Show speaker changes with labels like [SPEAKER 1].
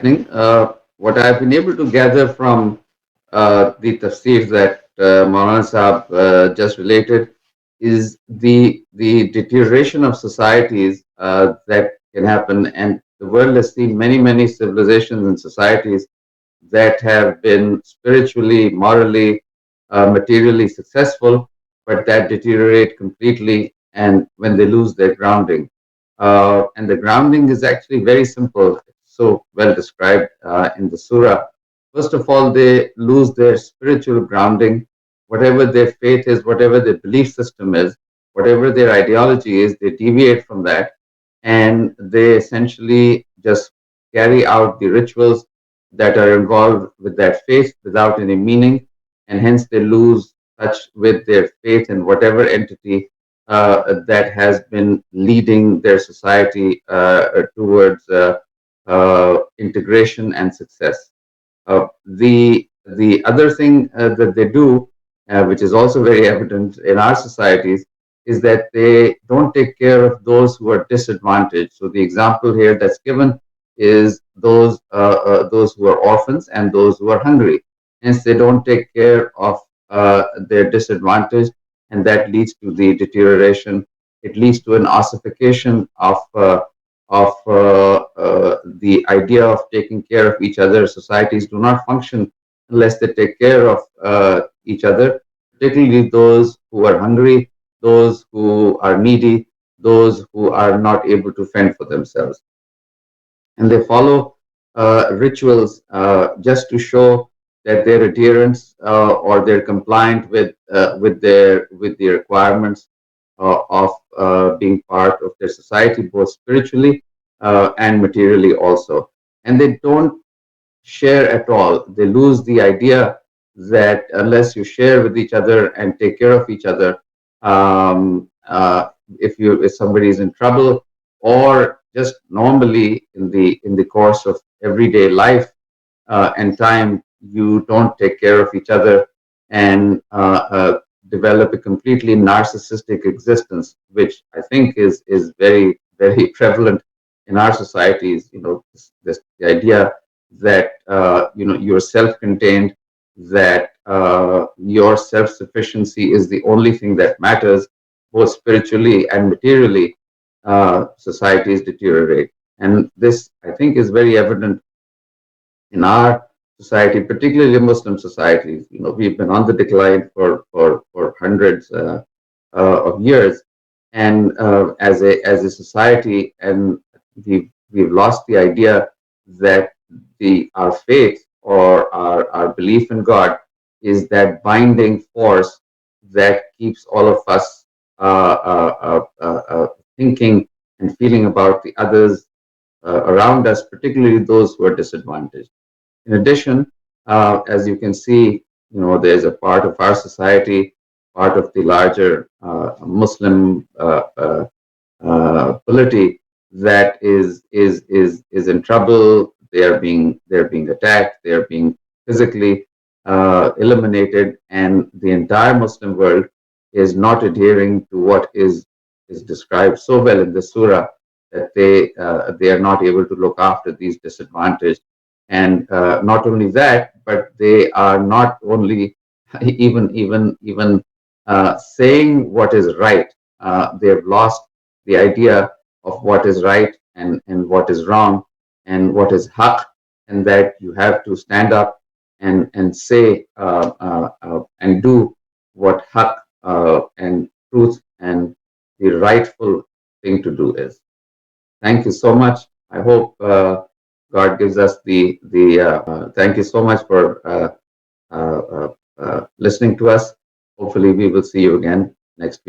[SPEAKER 1] What I've been able to gather from the tafsir that Maulana Saab just related is the deterioration of societies that can happen, and the world has seen many civilizations and societies that have been spiritually, morally, materially successful, but that deteriorate completely and when they lose their grounding. And the grounding is actually very simple. It's so well described in the surah. First of all, they lose their spiritual grounding. Whatever their faith is, whatever their belief system is, whatever their ideology is, they deviate from that and they essentially just carry out the rituals that are involved with that faith without any meaning, and hence they lose touch with their faith and whatever entity that has been leading their society towards integration and success. The other thing that they do, which is also very evident in our societies, is that they don't take care of those who are disadvantaged. So the example here that's given is those who are orphans and those who are hungry. Hence, they don't take care of their disadvantaged, and that leads to the deterioration. It leads to an ossification of the idea of taking care of each other. Societies do not function unless they take care of each other, particularly those who are hungry, those who are needy, those who are not able to fend for themselves. And they follow rituals just to show that they're adherents or they're compliant with the requirements of being part of their society, both spiritually and materially also. And they don't share at all. They lose the idea that unless you share with each other and take care of each other, if somebody is in trouble or just normally in the course of everyday life and time, you don't take care of each other and develop a completely narcissistic existence, which I think is very prevalent in our societies. The idea that you're self-contained, that your self-sufficiency is the only thing that matters, both spiritually and materially. Societies deteriorate, and this I think is very evident in our society, particularly Muslim societies. We've been on the decline for hundreds of years, and as a society, and we've lost the idea that our faith or our belief in God is that binding force that keeps all of us thinking and feeling about the others around us, particularly those who are disadvantaged. In addition, as you can see, there's a part of our society, part of the larger Muslim polity that is in trouble. They're being attacked. They're being physically eliminated, and the entire Muslim world is not adhering to what is described so well in the surah, that they are not able to look after these disadvantaged. And not only that, but they are not only even saying what is right. They have lost the idea of what is right and what is wrong and what is haq, and that you have to stand up and say and do what haq and truth and the rightful thing to do is. Thank you so much. I hope God gives us the. Thank you so much for listening to us. Hopefully, we will see you again next week.